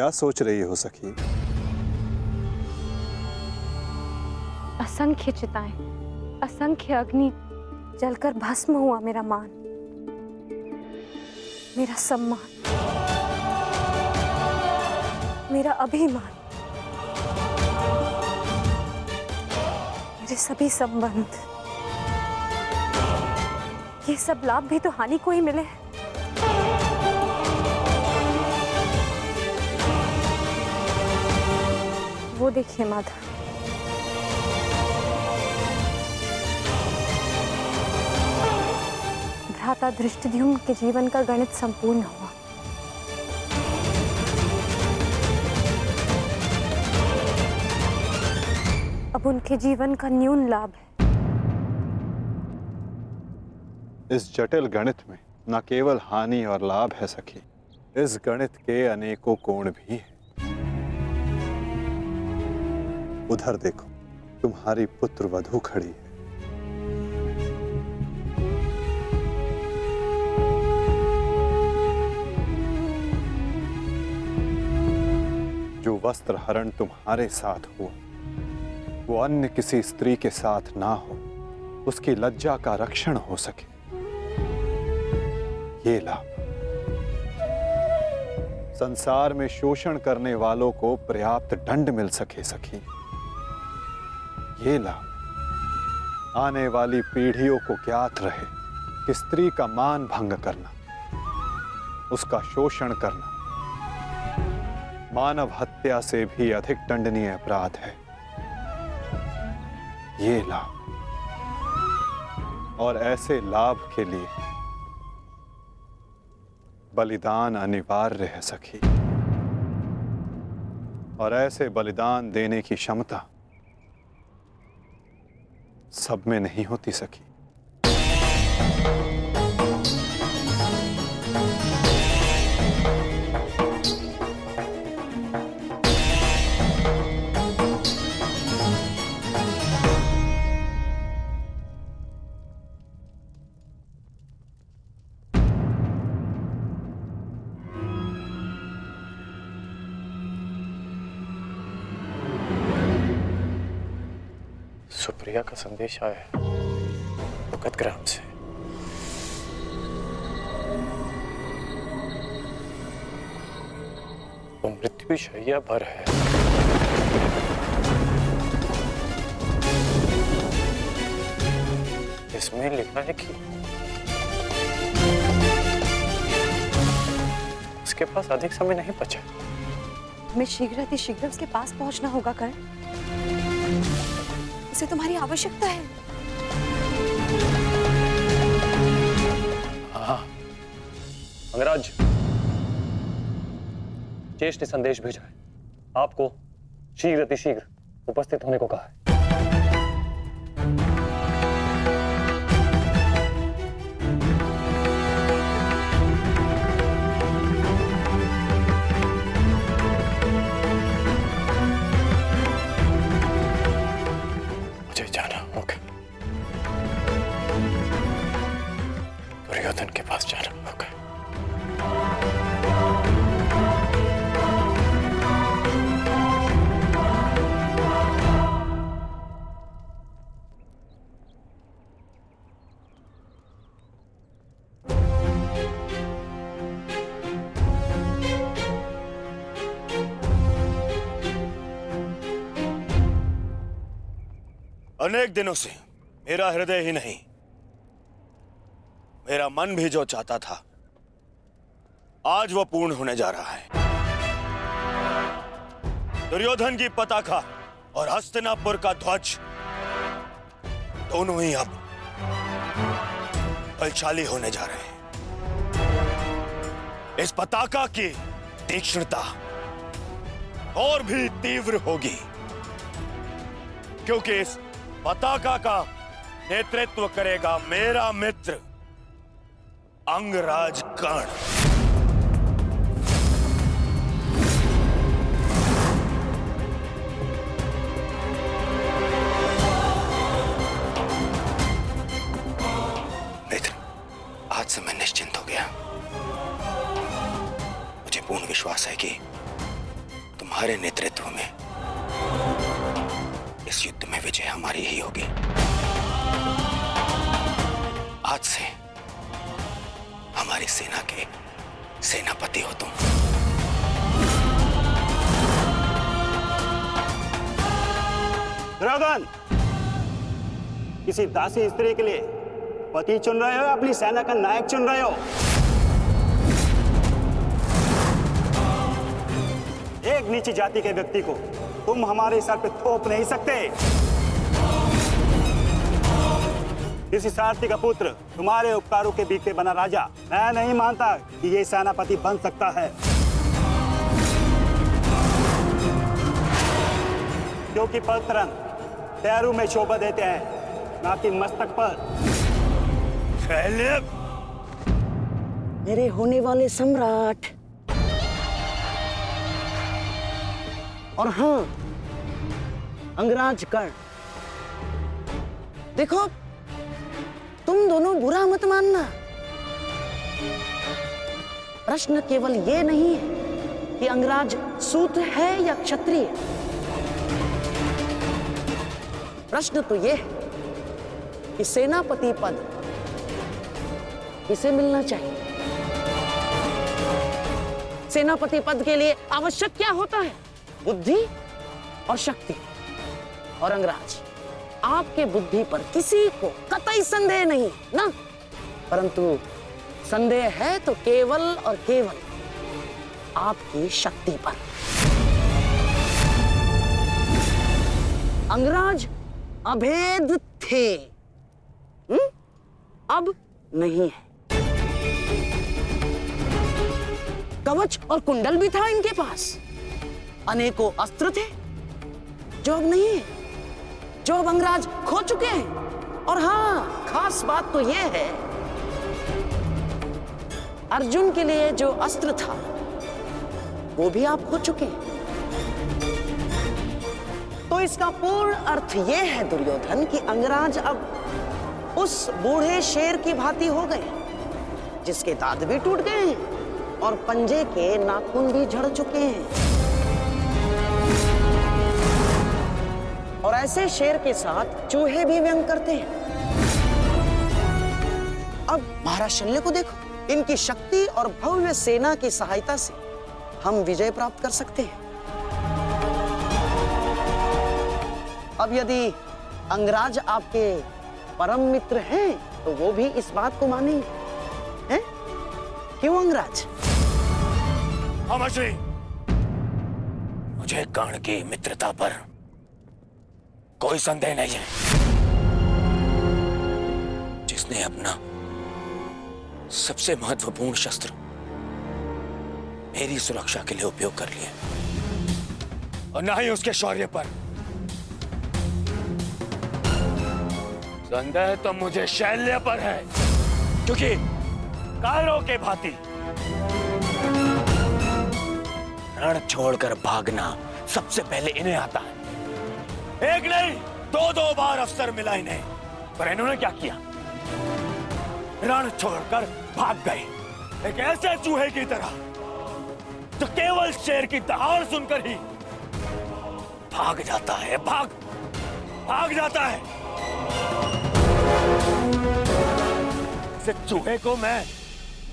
क्या सोच रही हो सखी? असंख्य चिताएं, असंख्य अग्नि जलकर भस्म हुआ मेरा मान, मेरा सम्मान, मेरा अभिमान, मेरे सभी संबंध। ये सब लाभ भी तो हानि को ही मिले। वो देखिए माधव, भ्राता धृष्टद्युम्न के जीवन का गणित संपूर्ण हुआ। अब उनके जीवन का न्यून लाभ है। इस जटिल गणित में न केवल हानि और लाभ है सखी, इस गणित के अनेकों कोण भी हैं। उधर देखो, तुम्हारी पुत्र वधू खड़ी है। जो वस्त्र हरण तुम्हारे साथ हुआ, वो अन्य किसी स्त्री के साथ ना हो, उसकी लज्जा का रक्षण हो सके, ये लाभ। संसार में शोषण करने वालों को पर्याप्त दंड मिल सके सखी, ये लाभ। आने वाली पीढ़ियों को ज्ञात रहे कि स्त्री का मान भंग करना, उसका शोषण करना मानव हत्या से भी अधिक दंडनीय अपराध है, ये लाभ। और ऐसे लाभ के लिए बलिदान अनिवार्य है सखी, और ऐसे बलिदान देने की क्षमता सब में नहीं होती सखी। सुप्रिया का संदेश आया है भगत ग्राम से। वो मृत्यु शैया पर है। इसमें लिखा है कि उसके पास अधिक समय नहीं बचा। हमें शीघ्र उसके पास पहुंचना होगा कर्ण। उसे तुम्हारी आवश्यकता है। हाँ, अंगराज, ज्येष्ठ ने संदेश भेजा है, आपको शीघ्र उपस्थित होने को कहा है। मुझे जाना होगा, दुर्योधन के पास जाना होगा। अनेक दिनों से मेरा हृदय ही नहीं, मेरा मन भी जो चाहता था, आज वो पूर्ण होने जा रहा है। दुर्योधन की पताका और हस्तिनापुर का ध्वज दोनों ही अब बलशाली होने जा रहे हैं। इस पताका की तीक्ष्णता और भी तीव्र होगी, क्योंकि इस पताका का नेतृत्व करेगा मेरा मित्र अंगराज कर्ण। मित्र, आज से मैं निश्चिंत हो गया। मुझे पूर्ण विश्वास है कि तुम्हारे नेतृत्व में इस युद्ध में विजय हमारी ही होगी। आज से हमारी सेना के सेनापति हो तुम। दुर्योधन, किसी दासी स्त्री के लिए पति चुन रहे हो या अपनी सेना का नायक चुन रहे हो? एक नीची जाति के व्यक्ति को तुम हमारे सर पे थोप नहीं सकते। किसी सारथी का पुत्र तुम्हारे उपकारों के बीते बना राजा मैं नहीं मानता कि ये सेनापति बन सकता है, क्योंकि पलतरंग पैरों में शोभा देते हैं, ना कि मस्तक पर। शैल्य, मेरे होने वाले सम्राट। और हाँ, अंगराज कर्ण, देखो तुम दोनों बुरा मत मानना। प्रश्न केवल ये नहीं है कि अंगराज सूत है या क्षत्रिय। प्रश्न तो ये है कि सेनापति पद किसे मिलना चाहिए। सेनापति पद के लिए आवश्यक क्या होता है? बुद्धि और शक्ति। और अंगराज, आपके बुद्धि पर किसी को कतई संदेह नहीं ना, परंतु संदेह है तो केवल और केवल आपकी शक्ति पर। अंगराज अभेद थे, अब नहीं है। कवच और कुंडल भी था इनके पास, अनेकों अस्त्र थे जो अब नहीं है, जो अब अंगराज खो चुके हैं। और हाँ, खास बात तो यह है, अर्जुन के लिए जो अस्त्र था वो भी आप खो चुके हैं। तो इसका पूर्ण अर्थ यह है दुर्योधन कि अंगराज अब उस बूढ़े शेर की भांति हो गए, जिसके दांत भी टूट गए हैं और पंजे के नाखून भी झड़ चुके हैं। और ऐसे शेर के साथ चूहे भी व्यंग करते हैं। अब महाराज शल्य को देखो, इनकी शक्ति और भव्य सेना की सहायता से हम विजय प्राप्त कर सकते हैं। अब यदि अंगराज आपके परम मित्र हैं तो वो भी इस बात को मानेंगे, हैं? क्यों अंगराज? अमरश्री, मुझे कर्ण की मित्रता पर कोई संदेह नहीं है। जिसने अपना सबसे महत्वपूर्ण शस्त्र मेरी सुरक्षा के लिए उपयोग कर लिया, और ना ही उसके शौर्य पर। संदेह तो मुझे शैल्य पर है, क्योंकि कायरों के भांति रण छोड़कर भागना सबसे पहले इन्हें आता है। एक नहीं, दो बार अवसर मिला इन्हें, पर इन्होंने क्या किया? रण छोड़कर भाग गए, एक ऐसे चूहे की तरह जो केवल शेर की दहाड़ सुनकर ही भाग जाता है, भाग जाता है। इस चूहे को मैं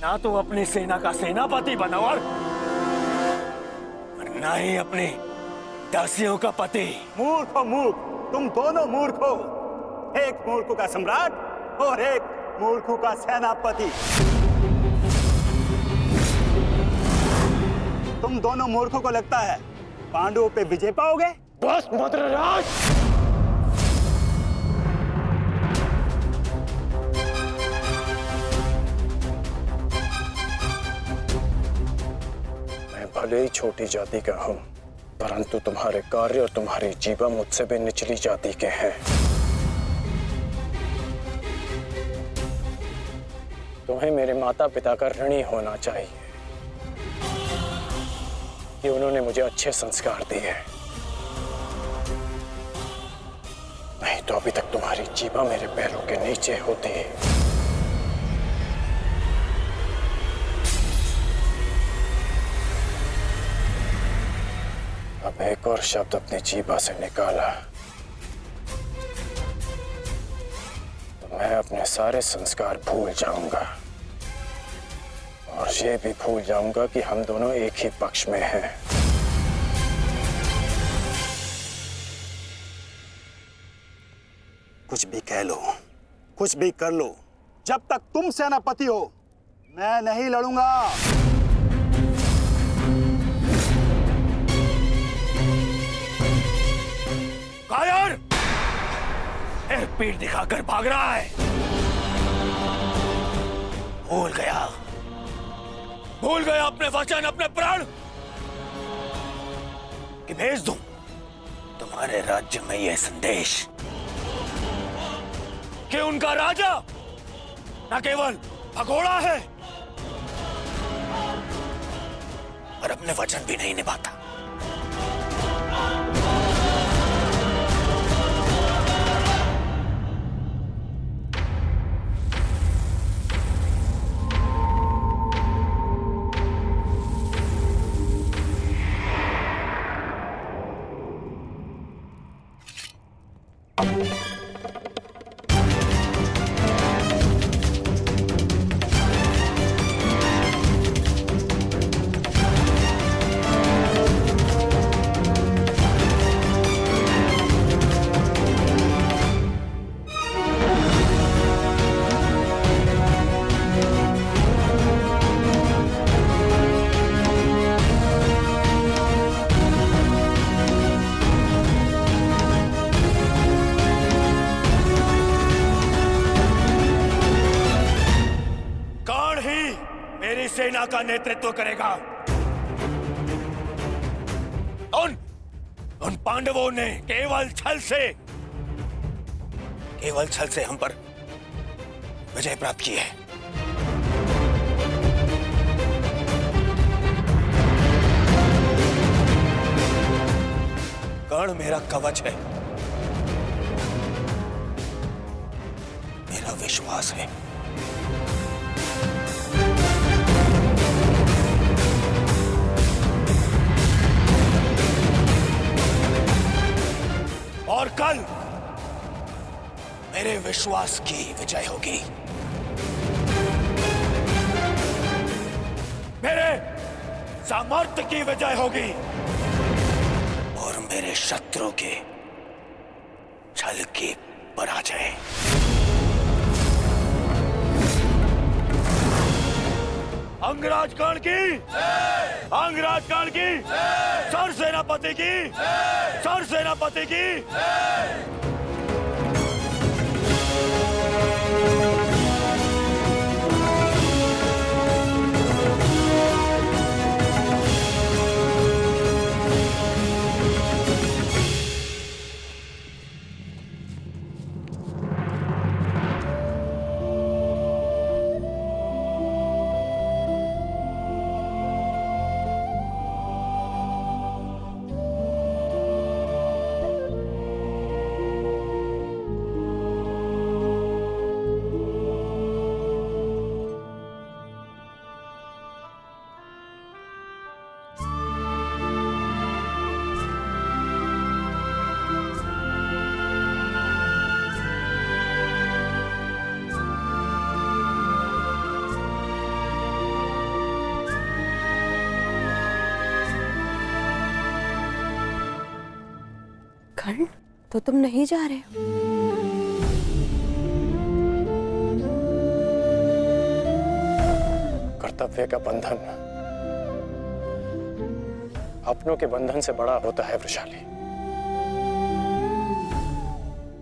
ना तो अपनी सेना का सेनापति बनाऊं और ना ही अपनी दासियों का पति। मूर्ख हो मूर्ख, तुम दोनों मूर्ख हो। एक मूर्ख का सम्राट और एक मूर्ख का सेनापति। तुम दोनों मूर्खों को लगता है पांडवों पे विजय पाओगे? बस मद्रराज, मैं भले ही छोटी जाति का हूं, परंतु तुम्हारे कार्य और तुम्हारी जीवा मुझसे भी निचली जाति के हैं। तुम्हें मेरे माता पिता का ऋणी होना चाहिए कि उन्होंने मुझे अच्छे संस्कार दिए, नहीं तो अभी तक तुम्हारी जीवा मेरे पैरों के नीचे होती। एक और शब्द अपनी जीभा से निकाला तो मैं अपने सारे संस्कार भूल जाऊंगा, और ये भी भूल जाऊंगा कि हम दोनों एक ही पक्ष में हैं। कुछ भी कह लो, कुछ भी कर लो, जब तक तुम सेनापति हो मैं नहीं लड़ूंगा। कायर फिर पीठ दिखाकर भाग रहा है। भूल गया अपने वचन, अपने प्रण कि भेज दूं तुम्हारे राज्य में यह संदेश कि उनका राजा न केवल भगोड़ा है और अपने वचन भी नहीं निभाता। सेना का नेतृत्व करेगा। उन पांडवों ने केवल छल से हम पर विजय प्राप्त की है। कर्ण मेरा कवच है, मेरा विश्वास है। और कल मेरे विश्वास की विजय होगी, मेरे सामर्थ्य की विजय होगी और मेरे शत्रु के छल की पराजय। अंगराज कर्ण की, अंगराज कर्ण की, सर सेनापति की, सर सेनापति की। कर्ण, तो तुम नहीं जा रहे हो? कर्तव्य का बंधन अपनों के बंधन से बड़ा होता है वृषाली।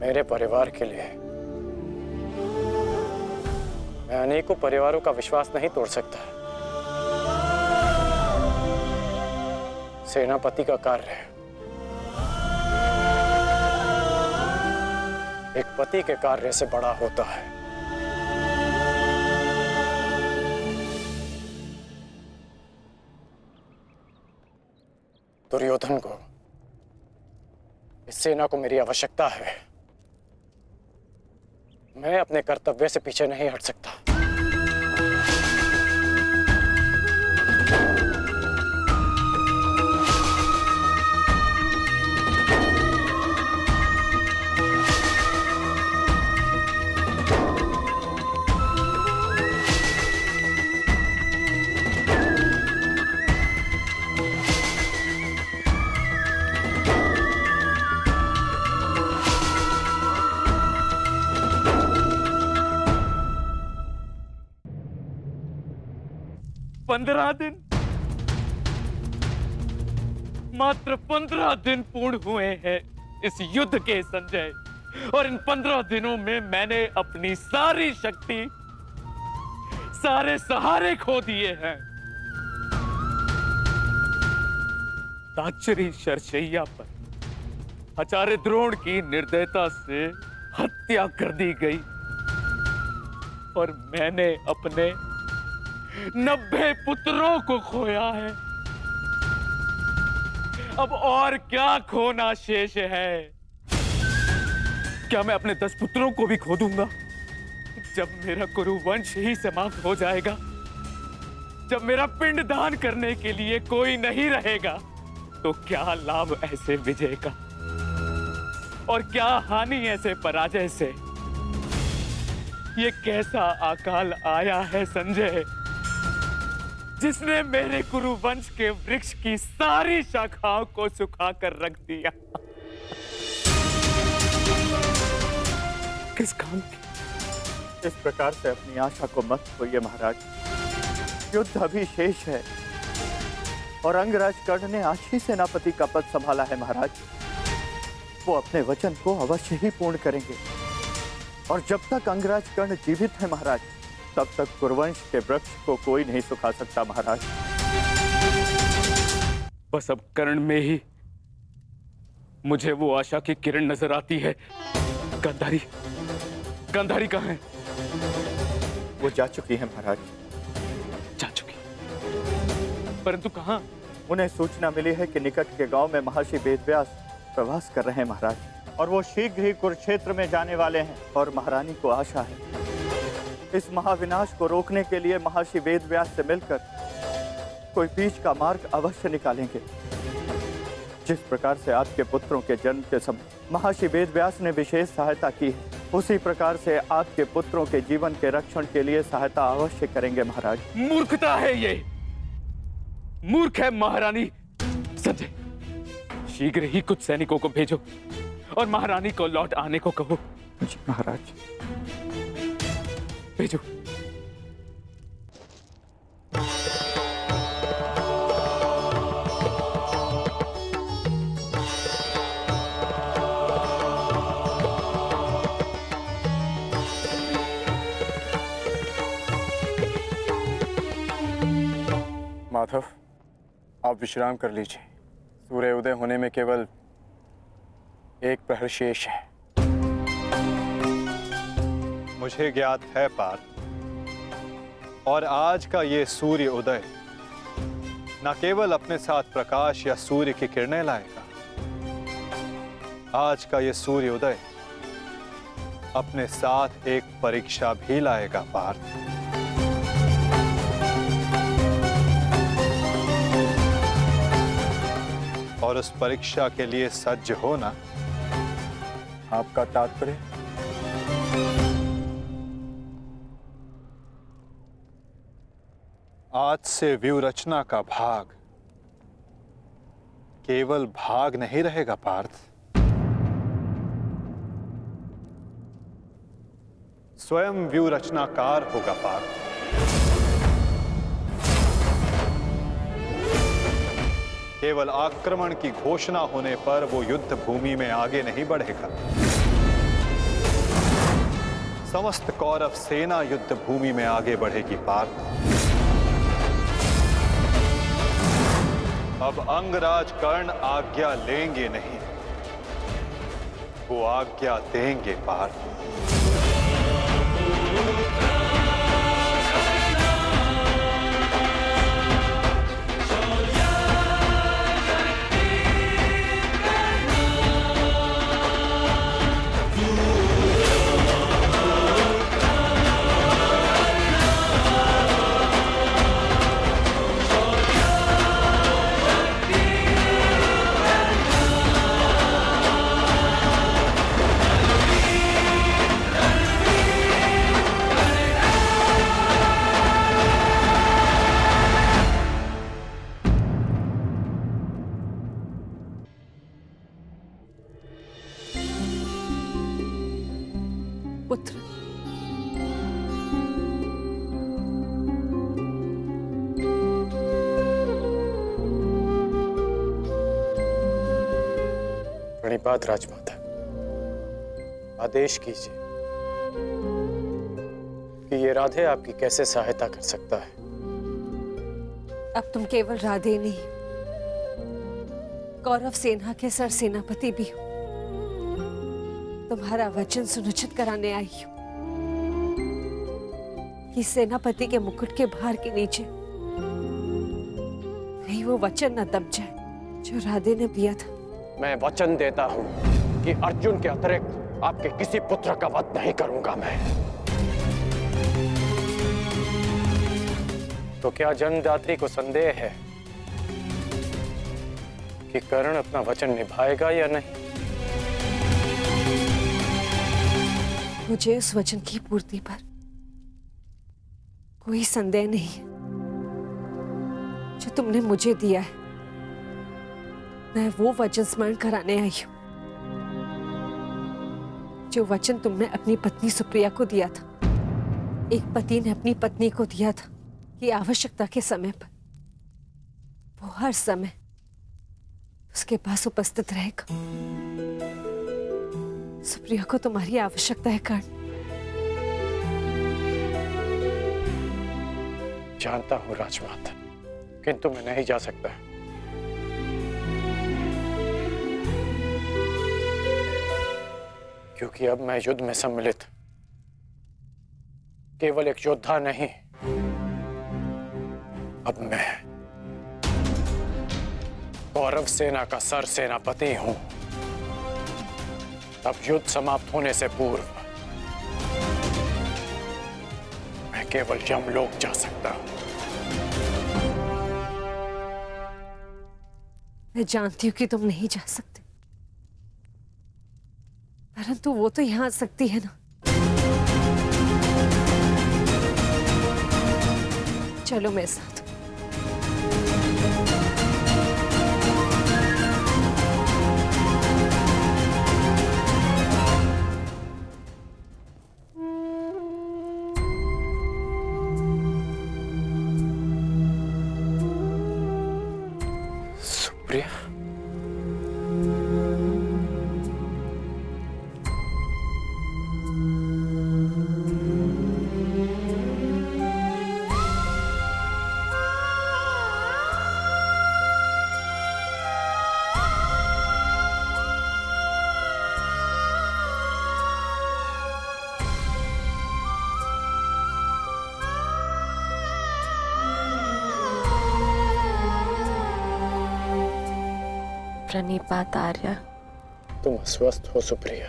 मेरे परिवार के लिए मैं अनेकों परिवारों का विश्वास नहीं तोड़ सकता। सेनापति का कार्य है एक पति के कार्य से बड़ा होता है। दुर्योधन को, इस सेना को मेरी आवश्यकता है। मैं अपने कर्तव्य से पीछे नहीं हट सकता। 15 दिन, मात्र 15 दिन पूर्ण हुए हैं इस युद्ध के संजय, और इन 15 दिनों में मैंने अपनी सारी शक्ति, सारे सहारे खो दिए हैं। ताचरी शरशैया पर आचार्य द्रोण की निर्दयता से हत्या कर दी गई, और मैंने अपने 90 पुत्रों को खोया है। अब और क्या खोना शेष है? क्या मैं अपने 10 पुत्रों को भी खो दूंगा? जब मेरा कुरुवंश ही समाप्त हो जाएगा, जब मेरा पिंड दान करने के लिए कोई नहीं रहेगा, तो क्या लाभ ऐसे विजय का, और क्या हानि ऐसे पराजय से? ये कैसा अकाल आया है संजय, जिसने मेरे कुरुवंश के वृक्ष की सारी शाखाओं को सुखा कर रख दिया। किस काम की? इस प्रकार से अपनी आशा को मत खोइए महाराज। युद्ध अभी शेष है, और अंगराज कर्ण ने आज ही सेनापति का पद संभाला है महाराज। वो अपने वचन को अवश्य ही पूर्ण करेंगे, और जब तक अंगराज कर्ण जीवित है महाराज, तब तक कुरुवंश के वृक्ष को कोई नहीं सुखा सकता महाराज। बस अब कर्ण में ही मुझे वो आशा की किरण नजर आती है। गांधारी, गांधारी कहाँ है? वो जा चुकी है महाराज। जा चुकी, परंतु कहाँ? उन्हें सूचना मिली है कि निकट के गांव में महर्षि वेदव्यास प्रवास कर रहे हैं महाराज, और वो शीघ्र ही कुरुक्षेत्र में जाने वाले हैं। और महारानी को आशा है इस महाविनाश को रोकने के लिए महर्षि वेदव्यास से मिलकर कोई बीच का मार्ग अवश्य निकालेंगे। जिस प्रकार से आपके पुत्रों के जन्म के समय महर्षि वेदव्यास ने विशेष सहायता की है, उसी प्रकार से आपके पुत्रों के जीवन के रक्षण के लिए सहायता अवश्य करेंगे महाराज। मूर्खता है ये, मूर्ख है महारानी। संजय, शीघ्र ही कुछ सैनिकों को भेजो और महारानी को लौट आने को कहो। जी महाराज। भेजो। माधव, आप विश्राम कर लीजिए। सूर्य उदय होने में केवल एक प्रहर शेष है। मुझे ज्ञात है पार्थ, और आज का ये सूर्य उदय न केवल अपने साथ प्रकाश या सूर्य की किरणें लाएगा, आज का ये सूर्य उदय अपने साथ एक परीक्षा भी लाएगा पार्थ। और उस परीक्षा के लिए सज्ज होना। आपका तात्पर्य? आज से व्यूह रचना का भाग केवल भाग नहीं रहेगा पार्थ, स्वयं व्यूह रचनाकार होगा पार्थ। केवल आक्रमण की घोषणा होने पर वो युद्ध भूमि में आगे नहीं बढ़ेगा। समस्त कौरव सेना युद्ध भूमि में आगे बढ़ेगी पार्थ। अब अंगराज कर्ण आज्ञा लेंगे नहीं, वो आज्ञा देंगे पार्थ। बात राजमाता, आदेश कीजिए कि ये राधे आपकी कैसे सहायता कर सकता है। अब तुम केवल राधे नहीं, कौरव सेना के सर सेनापति भी हो। तुम्हारा वचन सुनिश्चित कराने आई हूं कि सेनापति के मुकुट के भार के नीचे कहीं वो वचन न दब जाए जो राधे ने दिया था। मैं वचन देता हूं कि अर्जुन के अतिरिक्त आपके किसी पुत्र का वध नहीं करूंगा मैं। तो क्या जन्मदात्री को संदेह है कि कर्ण अपना वचन निभाएगा या नहीं? मुझे उस वचन की पूर्ति पर कोई संदेह नहीं है जो तुमने मुझे दिया है। मैं वो वचन स्मरण कराने आई हूं जो वचन तुमने अपनी पत्नी सुप्रिया को दिया था। एक पति ने अपनी पत्नी को दिया था कि आवश्यकता के समय पर वो हर समय उसके पास उपस्थित रहेगा। सुप्रिया को तुम्हारी आवश्यकता है कर्ण। जानता हूं राजमाता, किंतु मैं नहीं जा सकता। क्योंकि अब मैं युद्ध में सम्मिलित केवल एक योद्धा नहीं, अब मैं कौरव सेना का सर सेनापति हूं। अब युद्ध समाप्त होने से पूर्व मैं केवल यमलोक जा सकता हूं। मैं जानती हूं कि तुम नहीं जा सकते, परंतु वो तो यहां आ सकती है ना। चलो मेरे साथ। सुप्रिया, प्रणिपात आर्य। तुम अस्वस्थ हो सुप्रिया,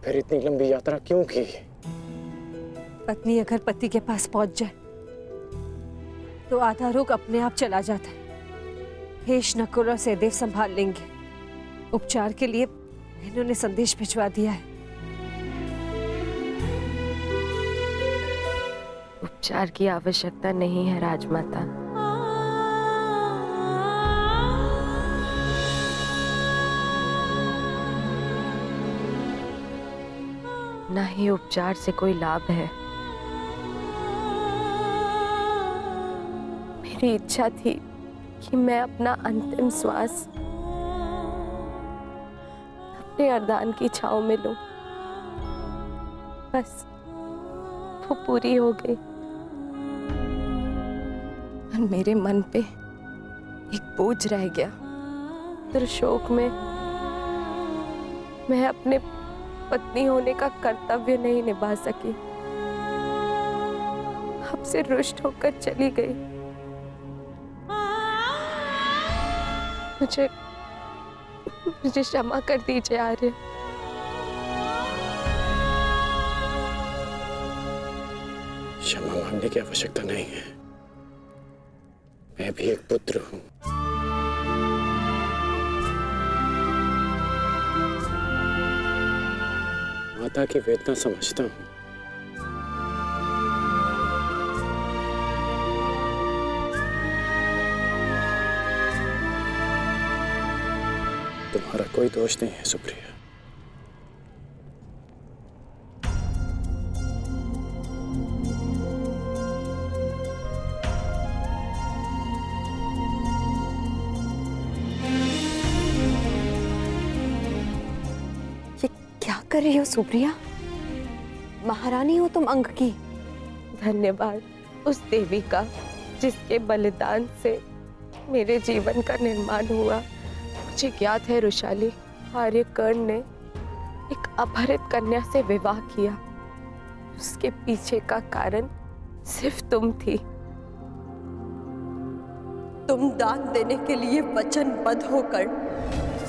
फिर इतनी लंबी यात्रा क्यों की? पत्नी अगर पति के पास पहुंच जाए तो आधा रोग अपने आप चला जाता है। हेश, नकुल और सहदेव संभाल लेंगे। उपचार के लिए इन्होंने संदेश भिजवा दिया है। उपचार की आवश्यकता नहीं है राजमाता। ना ही उपचार से कोई लाभ है। मेरी इच्छा थी कि मैं अपना अंतिम श्वास अपने अर्धान की छांव में लूं। बस वो पूरी हो गई और मेरे मन पे एक बोझ रह गया। त्रिशोक में मैं अपने पत्नी होने का कर्तव्य नहीं निभा सकी, आपसे रुष्ट होकर चली गई। मुझे क्षमा कर दीजिए आर्य। क्षमा मांगने की आवश्यकता नहीं है। मैं भी एक पुत्र हूं। माता की वेदना समझता हूं। तुम्हारा कोई दोष नहीं है सुप्रिया। कर रही हो सुप्रिया? महारानी हो तुम अंक की। धन्यवाद उस देवी का जिसके बलिदान से मेरे जीवन का निर्माण हुआ। मुझे ज्ञात है रुशाली, आर्यकर्ण ने एक अपहरित कन्या से विवाह किया। उसके पीछे का कारण सिर्फ तुम थी। तुम दान देने के लिए वचनबद्ध होकर,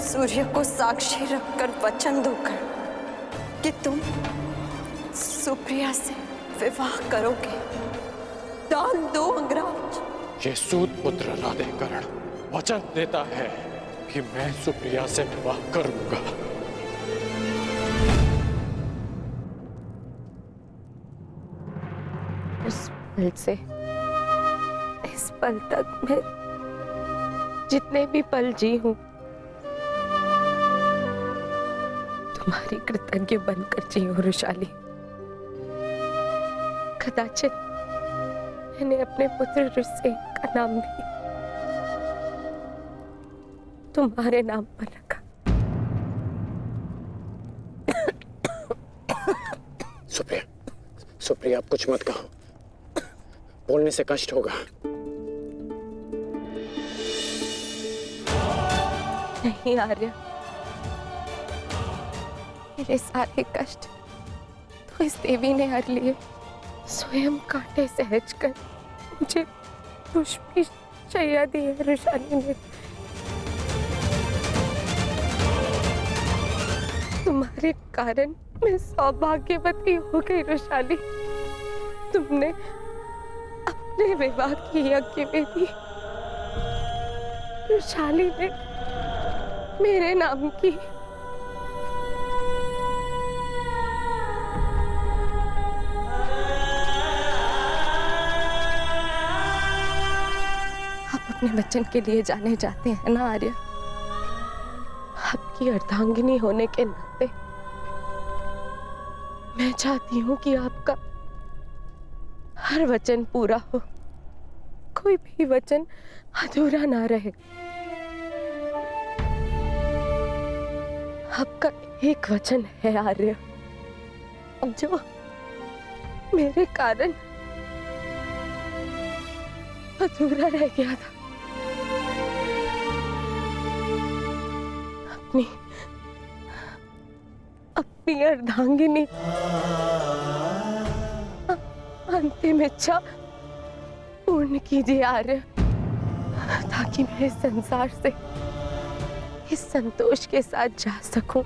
सूर्य को साक्षी रखकर वचन दोकर कि तुम सुप्रिया से विवाह करोगे। दान दो अंगराज। ये सूत पुत्र राधेकर्ण वचन देता है कि मैं सुप्रिया से विवाह करूंगा। उस पल से इस पल तक मैं जितने भी पल जी हूं तुम्हारी कृतज्ञ बनकर जी हूं रुशाली। कदाचित मैंने अपने पुत्र ऋषि का नाम भी तुम्हारे नाम पर रखा। सुप्रिया, सुप्रिया आप कुछ मत कहो, बोलने से कष्ट होगा। नहीं आर्य, मेरे सारे कष्ट तो इस देवी ने हर लिए। स्वयं कांटे सहज कर मुझे पुष्पी शैया दी है रुशाली ने। तुम्हारे कारण मैं सौभाग्यवती हो गई रुशाली। तुमने अपने विवाह की यज्ञ में भी रुशाली ने मेरे नाम की। आप अपने बच्चन के लिए जाने जाते हैं ना आर्य? आपकी अर्धांगिनी होने के नाते मैं चाहती हूं कि आपका हर वचन पूरा हो, कोई भी वचन अधूरा ना रहे। आपका एक वचन है आर्य, जो मेरे कारण अधूरा रह गया था। अपनी अर्धांगिनी अंतिम इच्छा पूर्ण कीजिए आर्य, ताकि मैं इस संसार से इस संतोष के साथ जा सकूं।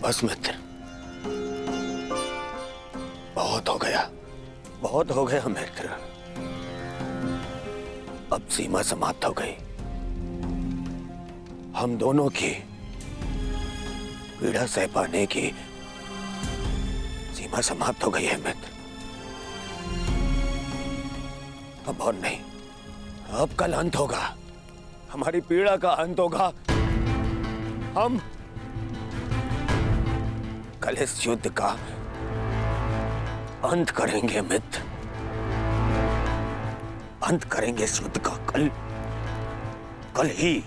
बस मित्र, बहुत हो गया, बहुत हो गया मित्र। अब सीमा समाप्त हो गई। हम दोनों की पीड़ा सह पाने की सीमा समाप्त हो गई है मित्र। अब और नहीं, अब कल अंत होगा। हमारी पीड़ा का अंत होगा। हम कल इस युद्ध का अंत करेंगे मित्र, अंत करेंगे इस युद्ध का कल ही।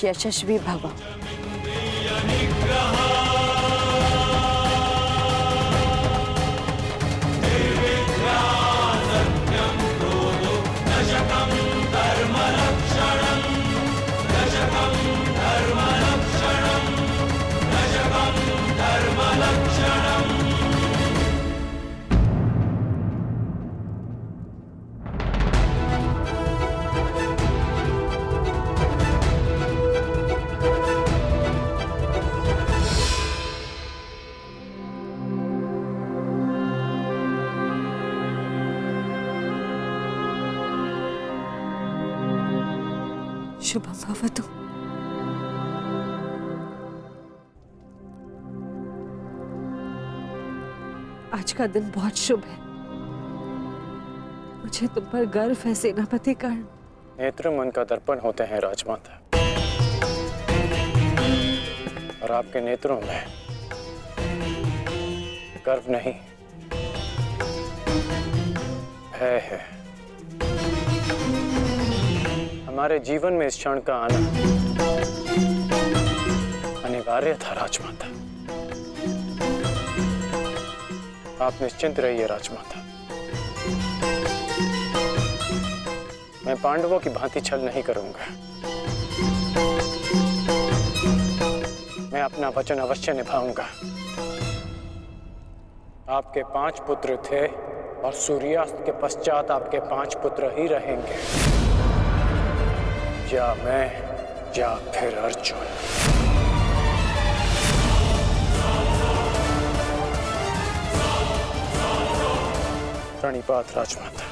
यशस्वी भव। शुभम भवतु। आज का दिन बहुत शुभ है। मुझे तुम पर गर्व है सेनापति कर्ण। नेत्र मन का दर्पण होते हैं राजमाता, और आपके नेत्रों में गर्व नहीं, भय है। हमारे जीवन में इस क्षण का आना अनिवार्य था राजमाता। आप निश्चिंत रहिए राजमाता, मैं पांडवों की भांति छल नहीं करूंगा। मैं अपना वचन अवश्य निभाऊंगा। आपके 5 पुत्र थे और सूर्यास्त के पश्चात आपके 5 पुत्र ही रहेंगे, या मैं या फिर अर्जुन। प्रणिपात राजमाता।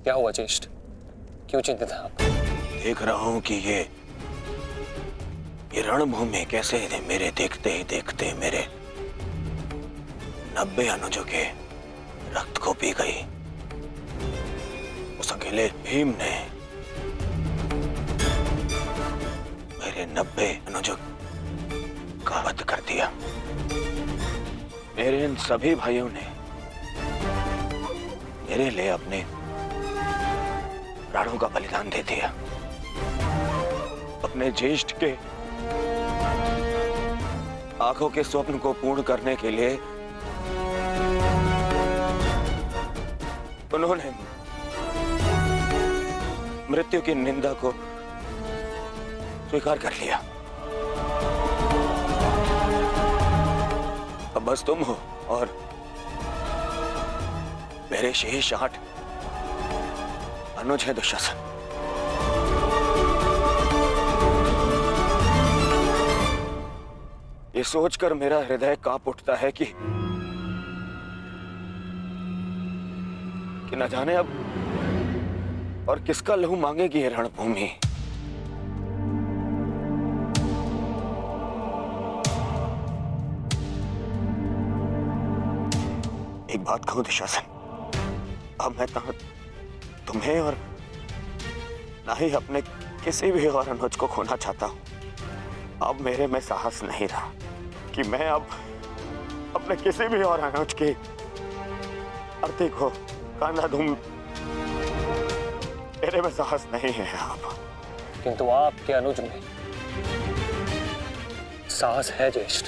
क्या हुआ ज्येष्ठ, क्यों चिंतित हैं आप? देख रहा हूं कि ये रणभूमि कैसे मेरे देखते ही देखते मेरे 90 अनुजों के रक्त को पी गई। उस अकेले भीम ने मेरे 90 अनुजों का वध कर दिया। मेरे इन सभी भाइयों ने मेरे लिए अपने प्राणों का बलिदान दे दिया। अपने ज्येष्ठ के आंखों के स्वप्न को पूर्ण करने के लिए उन्होंने मृत्यु की निंदा को स्वीकार कर लिया। अब बस तुम हो और मेरे शेष 8 अनुज है दुशासन। ये सोचकर मेरा हृदय कांप उठता है कि न जाने अब और किसका लहू मांगेगी ये रणभूमि। एक बात कहूं दुशासन, अब मैं तुम्हें और ना ही अपने किसी भी और अनुज को खोना चाहता हूं। अब मेरे में साहस नहीं रहा कि मैं अब अपने किसी भी और अनुज की अर्थी को कांधा दूं। मेरे में साहस नहीं है अब। किंतु आपके अनुज में साहस है ज्येष्ठ,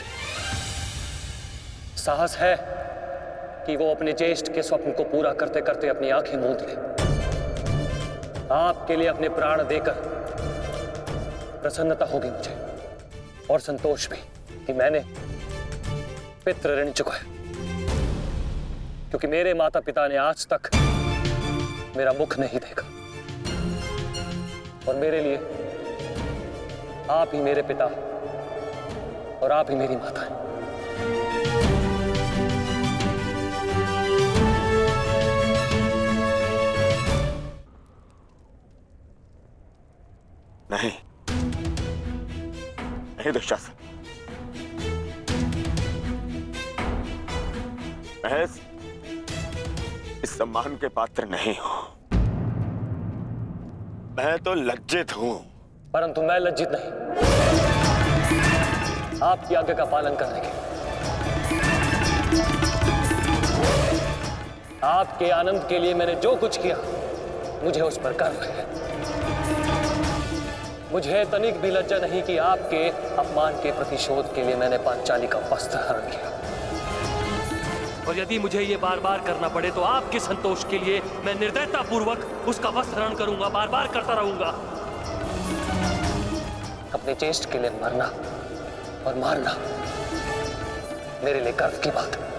साहस है कि वो अपने ज्येष्ठ के स्वप्न को पूरा करते करते अपनी आंखें मूंद ले। आपके लिए अपने प्राण देकर प्रसन्नता होगी मुझे, और संतोष भी कि मैंने पितृ ऋण चुकाया, क्योंकि मेरे माता पिता ने आज तक मेरा मुख नहीं देखा, और मेरे लिए आप ही मेरे पिता और आप ही मेरी माता हैं। नहीं नहीं दुशासन, मैं इस सम्मान के पात्र नहीं हूं। मैं तो लज्जित हूं। परंतु मैं लज्जित नहीं, आपकी आज्ञा का पालन करने के, आपके आनंद के लिए मैंने जो कुछ किया मुझे उस पर गर्व है। मुझे तनिक भी लज्जा नहीं कि आपके अपमान के प्रतिशोध के लिए मैंने पांचाली का वस्त्र हरण किया, और यदि मुझे ये बार बार करना पड़े तो आपके संतोष के लिए मैं निर्दयता पूर्वक उसका वस्त्र हरण करूंगा, बार बार करता रहूंगा। अपने ज्येष्ठ के लिए मरना और मारना मेरे लिए गर्व की बात है।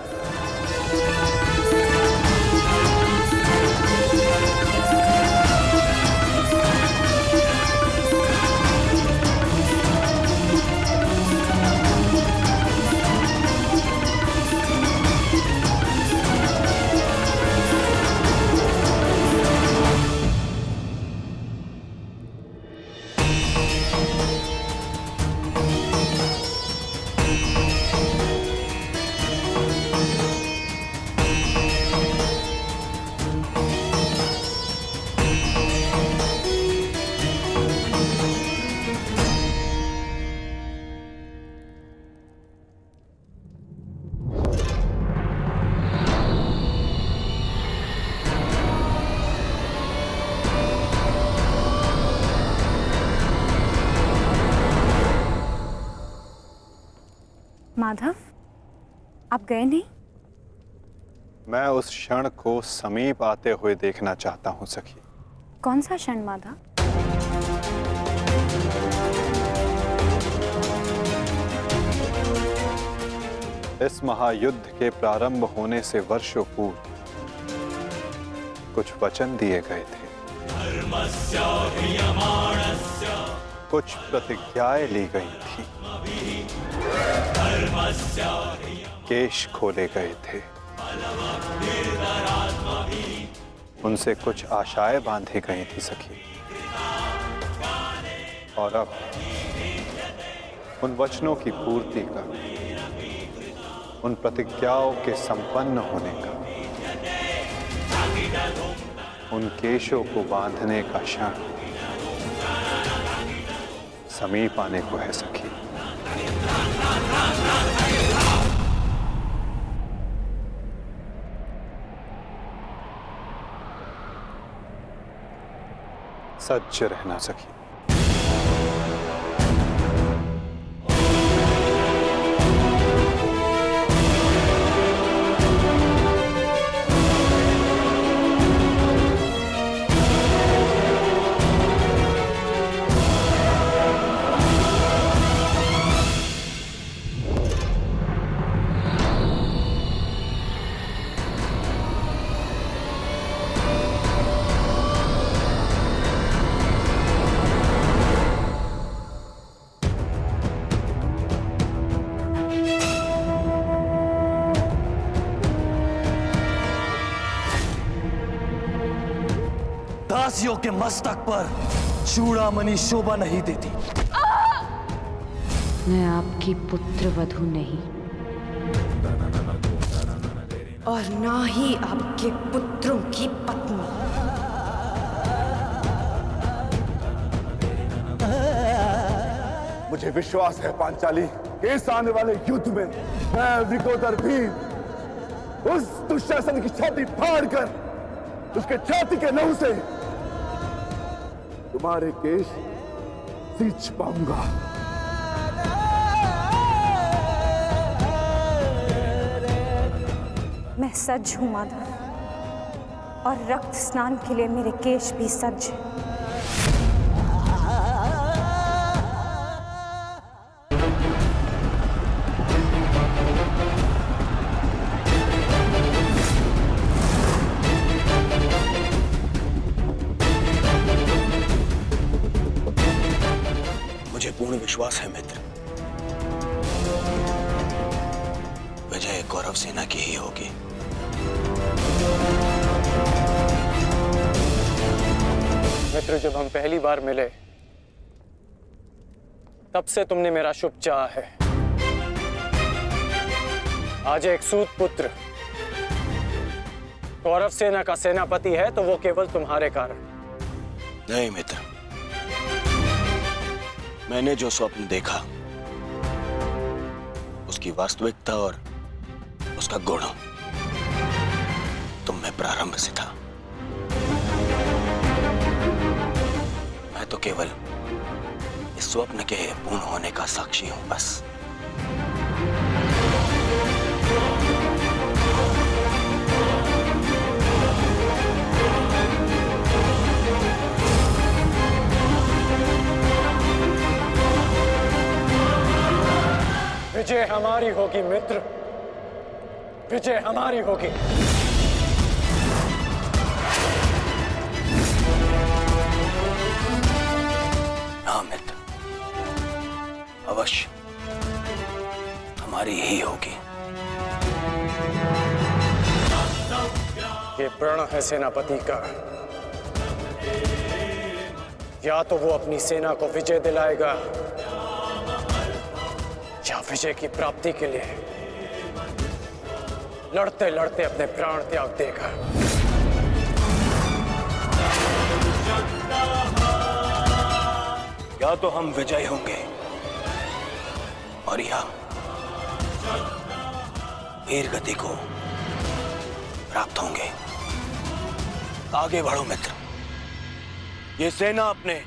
माधव, आप गए नहीं? मैं उस क्षण को समीप आते हुए देखना चाहता हूं सखी। कौन सा क्षण माधव? इस महायुद्ध के प्रारंभ होने से वर्षों पूर्व कुछ वचन दिए गए थे, कुछ प्रतिज्ञाएं ली गई थी, केश खोले गए थे, उनसे कुछ आशाएं बांधी गई थी सखी। और अब उन वचनों की पूर्ति का, उन प्रतिज्ञाओं के संपन्न होने का, उन केशों को बांधने का क्षण समीप आने को है सखी। सच्च रहना सखी। दासियों के मस्तक पर चूड़ामणि शोभा नहीं देती। मैं आपकी पुत्र वधू नहीं, और ना ही आपके पुत्रों की पत्नी। मुझे विश्वास है पांचाली, इस आने वाले युद्ध में मैं विकोदर भीम उस दुशासन की छाती फाड़कर उसके छाती के लहू से तुम्हारे केश सींच पाऊंगा। मैं सज्ज हूं माधव, और रक्त स्नान के लिए मेरे केश भी सज्ज हैं। मुझे पूर्ण विश्वास है मित्र, विजय कौरव सेना की ही होगी। मित्र, जब हम पहली बार मिले तब से तुमने मेरा शुभ चाहा है। आज एक सूत पुत्र कौरव सेना का सेनापति है तो वो केवल तुम्हारे कारण। नहीं मित्र, मैंने जो स्वप्न देखा उसकी वास्तविकता और उसका गुण तुम में प्रारंभ से था। मैं तो केवल इस स्वप्न के पूर्ण होने का साक्षी हूं बस। विजय हमारी होगी मित्र, विजय हमारी होगी। हाँ मित्र, अवश्य हमारी ही होगी। ये प्रण है सेनापति का, या तो वो अपनी सेना को विजय दिलाएगा या विजय की प्राप्ति के लिए लड़ते लड़ते अपने प्राण त्याग देगा। या तो हम विजय होंगे और या वीर गति को प्राप्त होंगे। आगे बढ़ो मित्र, ये सेना अपने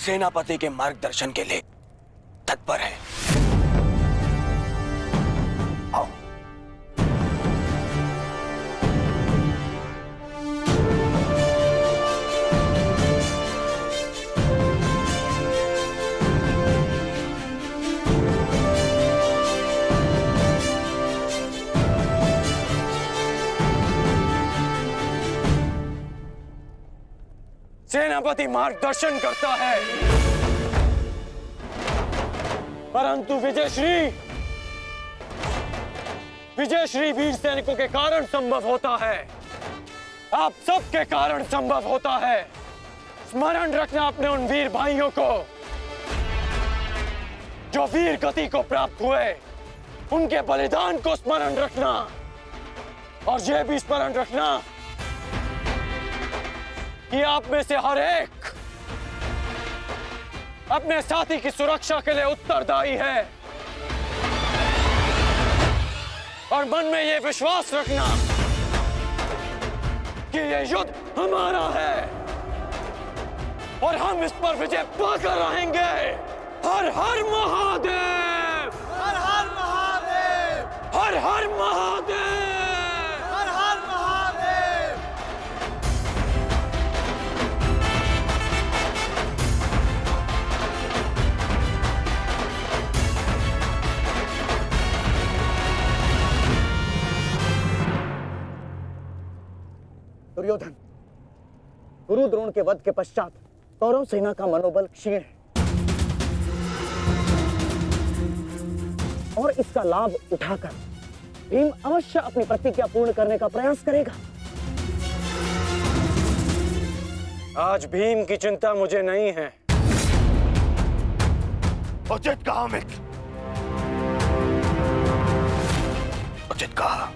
सेनापति के मार्गदर्शन के लिए तत्पर है। आओ। सेनापति मार्गदर्शन करता है, परंतु विजयश्री वीर सैनिकों के कारण संभव होता है। आप सबके कारण संभव होता है। स्मरण रखना अपने उन वीर भाइयों को जो वीर गति को प्राप्त हुए, उनके बलिदान को स्मरण रखना, और यह भी स्मरण रखना कि आप में से हर एक अपने साथी की सुरक्षा के लिए उत्तरदायी है। और मन में यह विश्वास रखना कि यह युद्ध हमारा है और हम इस पर विजय पाकर रहेंगे। हर हर महादेव, हर हर महादेव, हर हर महादेव, हर हर महादेव। दुर्योधन, गुरु द्रोण के वध के पश्चात कौरव सेना का मनोबल क्षीण है और इसका लाभ उठाकर भीम अवश्य अपनी प्रतिज्ञा पूर्ण करने का प्रयास करेगा। आज भीम की चिंता मुझे नहीं है। उचित कहा मित्र, उचित कहा।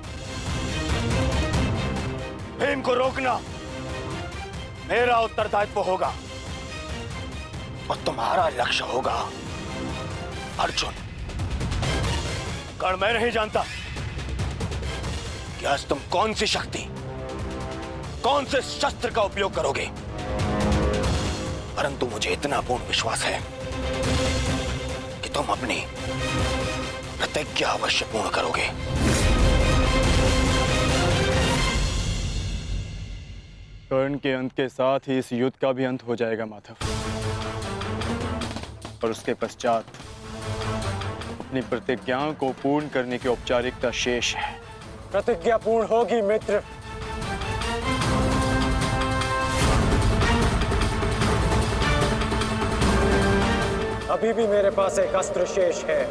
भीम को रोकना मेरा उत्तरदायित्व होगा और तुम्हारा लक्ष्य होगा अर्जुन। कारण मैं नहीं जानता कि आज तुम कौन सी शक्ति, कौन से शस्त्र का उपयोग करोगे, परंतु मुझे इतना पूर्ण विश्वास है कि तुम अपनी प्रतिज्ञा अवश्य पूर्ण करोगे। कर्ण के अंत के साथ ही इस युद्ध का भी अंत हो जाएगा माधव। और उसके पश्चात अपनी प्रतिज्ञाओं को पूर्ण करने की औपचारिकता शेष है। प्रतिज्ञा पूर्ण होगी मित्र। अभी भी मेरे पास एक अस्त्र शेष है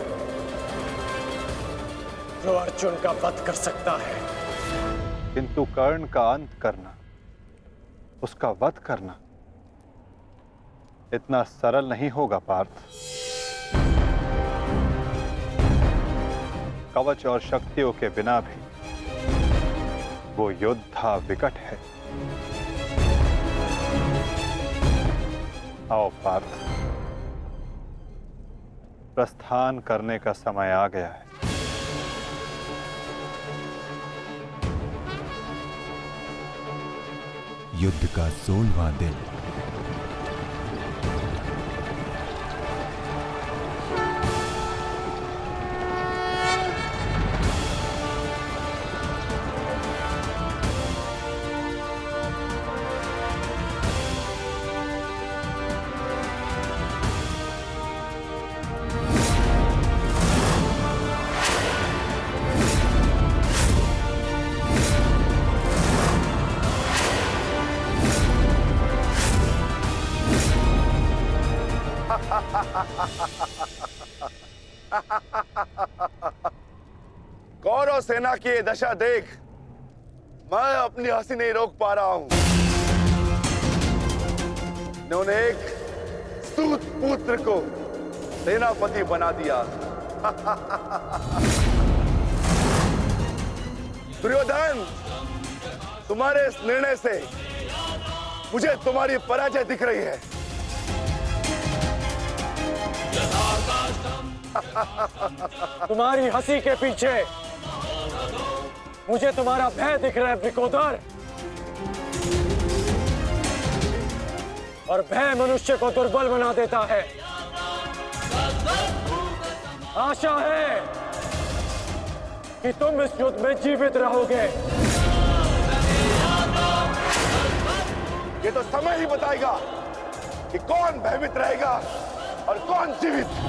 जो अर्जुन का वध कर सकता है। किंतु कर्ण का अंत करना, उसका वध करना इतना सरल नहीं होगा पार्थ। कवच और शक्तियों के बिना भी वो योद्धा विकट है। आओ पार्थ, प्रस्थान करने का समय आ गया है। युद्ध का 16वां दिन। कौरव सेना की ये दशा देख मैं अपनी हंसी नहीं रोक पा रहा हूं। इन्होंने एक सूत पुत्र को सेनापति बना दिया। दुर्योधन, तुम्हारे इस निर्णय से मुझे तुम्हारी पराजय दिख रही है। तुम्हारी हंसी के पीछे मुझे तुम्हारा भय दिख रहा है वृकोदर। और भय मनुष्य को दुर्बल बना देता है। आशा है कि तुम इस युद्ध में जीवित रहोगे। ये तो समय ही बताएगा कि कौन भयभीत रहेगा और कौन जीवित।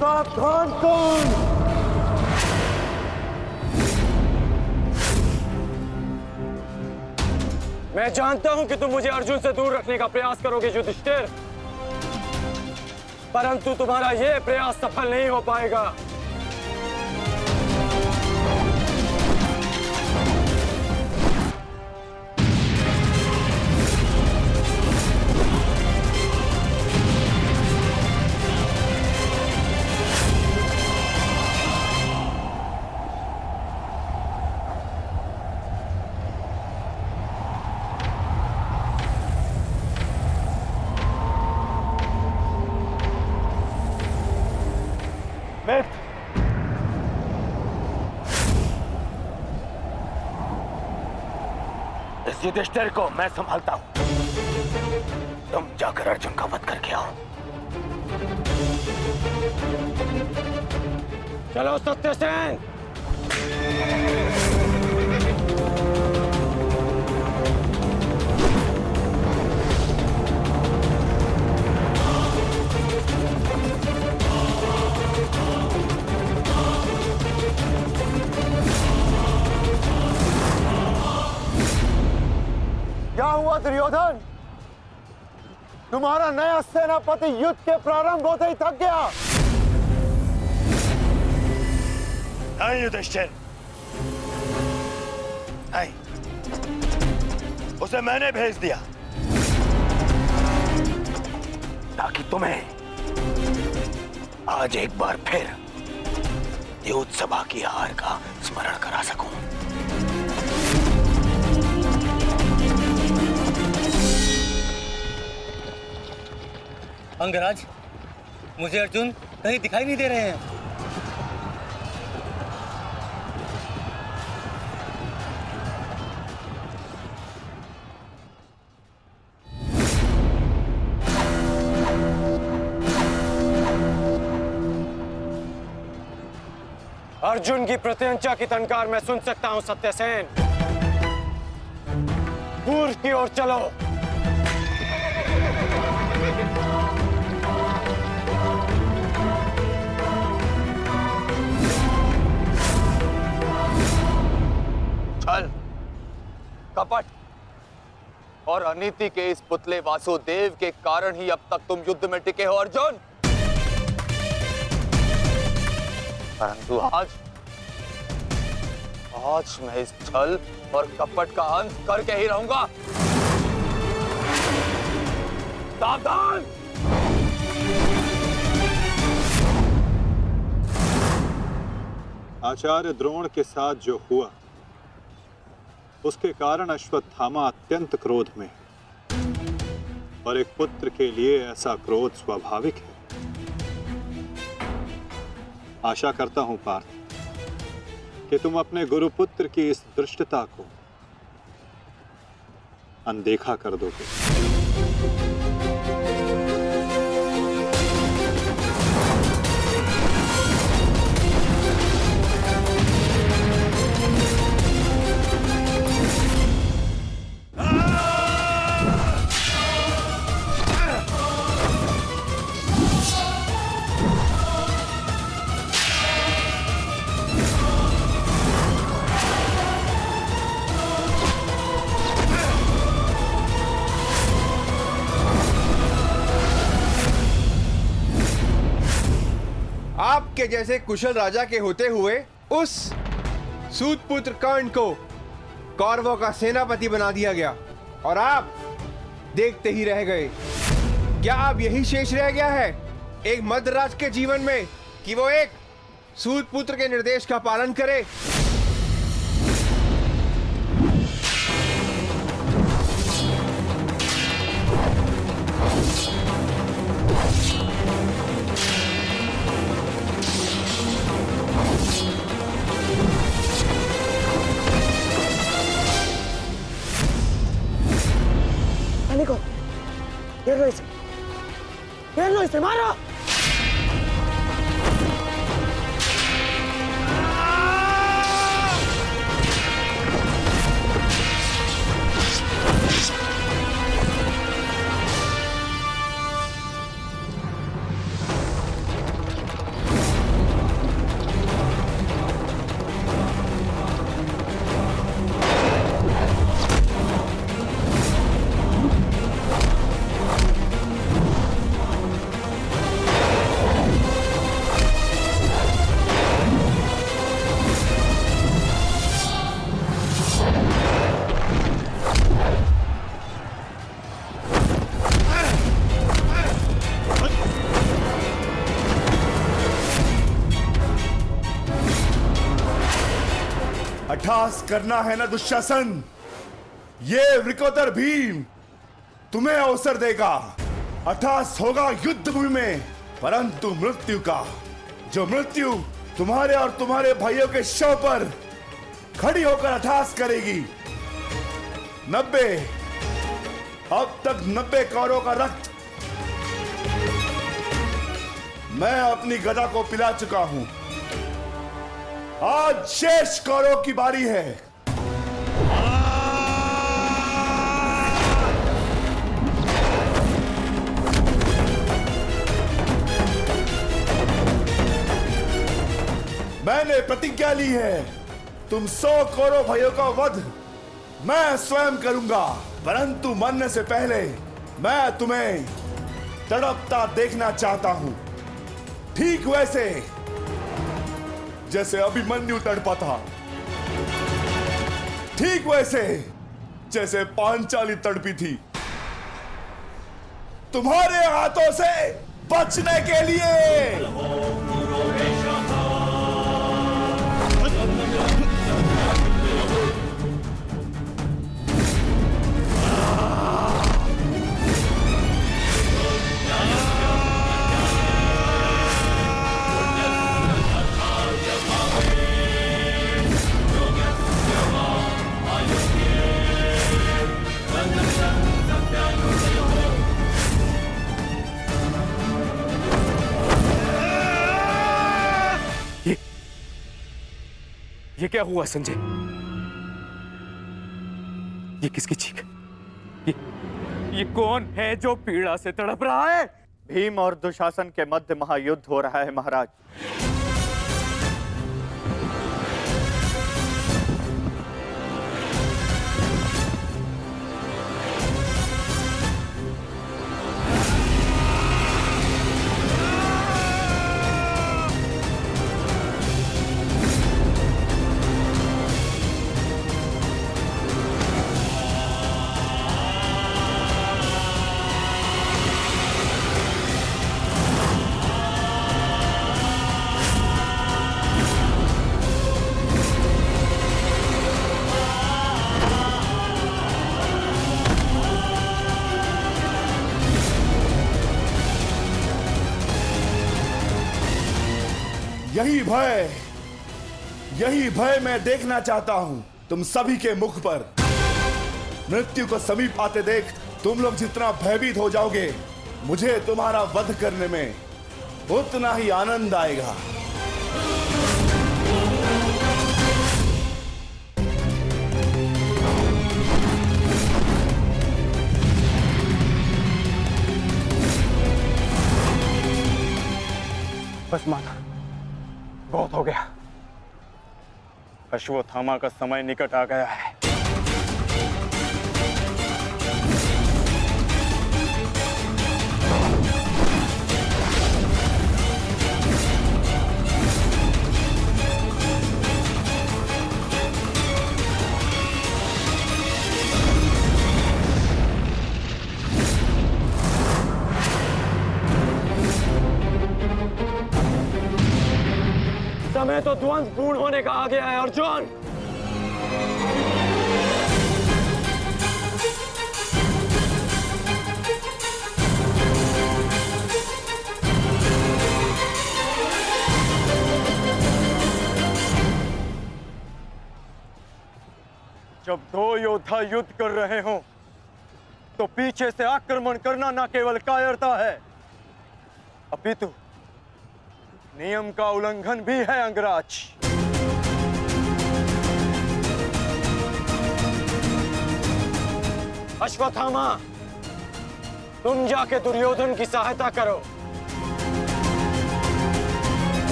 सावधान कौन? मैं जानता हूं कि तुम मुझे अर्जुन से दूर रखने का प्रयास करोगे युधिष्ठिर, परंतु तुम्हारा यह प्रयास सफल नहीं हो पाएगा। इस युधिष्ठिर को मैं संभालता हूं। तुम जाकर अर्जुन का वध करके आओ। चलो सत्यसेन। क्या हुआ दुर्योधन? तुम्हारा नया सेनापति युद्ध के प्रारंभ होते ही थक गया। नहीं युधिष्ठिर, नहीं, उसे मैंने भेज दिया ताकि तुम्हें आज एक बार फिर युद्ध सभा की हार का स्मरण करा सकूं। अंगराज, मुझे अर्जुन कहीं दिखाई नहीं दे रहे हैं। अर्जुन की प्रत्यंचा की टंकार मैं सुन सकता हूं सत्यसेन। पूर्व की ओर चलो। छल, कपट और अनीति के इस पुतले वासुदेव के कारण ही अब तक तुम युद्ध में टिके हो अर्जुन। परंतु आज मैं इस छल और कपट का अंत करके ही रहूंगा। सावधान! आचार्य द्रोण के साथ जो हुआ उसके कारण अश्वत्थामा अत्यंत क्रोध में है। और एक पुत्र के लिए ऐसा क्रोध स्वाभाविक है। आशा करता हूं पार्थ कि तुम अपने गुरुपुत्र की इस दुष्टता को अनदेखा कर दोगे। आपके जैसे कुशल राजा के होते हुए उस सूतपुत्र कर्ण को कौरवों का सेनापति बना दिया गया और आप देखते ही रह गए। क्या अब यही शेष रह गया है एक मध्यराज के जीवन में कि वो एक सूतपुत्र के निर्देश का पालन करे? घेर लो इसे, मारो। अट्ठास करना है ना दुशासन, ये वृकोदर भीम तुम्हें अवसर देगा। अट्ठास होगा युद्ध भूमि में, परंतु मृत्यु का, जो मृत्यु तुम्हारे और तुम्हारे भाइयों के शव पर खड़ी होकर अट्ठास करेगी। 90 अब तक 90 कौरवों का रक्त मैं अपनी गदा को पिला चुका हूं। आज शेष कौरवों की बारी है। मैंने प्रतिज्ञा ली है, तुम 100 कौरव भाइयों का वध मैं स्वयं करूंगा, परंतु मरने से पहले मैं तुम्हें तड़पता देखना चाहता हूं। ठीक वैसे जैसे अभिमन्यु तड़पा था, ठीक वैसे जैसे पांचाली तड़पी थी, तुम्हारे हाथों से बचने के लिए। ये क्या हुआ संजय? ये किसकी चीख? ये कौन है जो पीड़ा से तड़प रहा है? भीम और दुशासन के मध्य महायुद्ध हो रहा है महाराज। यही भय मैं देखना चाहता हूं तुम सभी के मुख पर। मृत्यु को समीप आते देख तुम लोग जितना भयभीत हो जाओगे, मुझे तुम्हारा वध करने में उतना ही आनंद आएगा। बस माता, बहुत हो गया। अश्वत्थामा का समय निकट आ गया है। समय तो ध्वंस पूर्ण होने का आ गया है अर्जुन। जब दो योद्धा युद्ध कर रहे हों, तो पीछे से आक्रमण करना न केवल कायरता है, अपितु नियम का उल्लंघन भी है अंगराज। अश्वत्थामा, तुम जाके दुर्योधन की सहायता करो।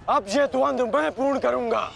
अब ये द्वंद्व मैं पूर्ण करूंगा।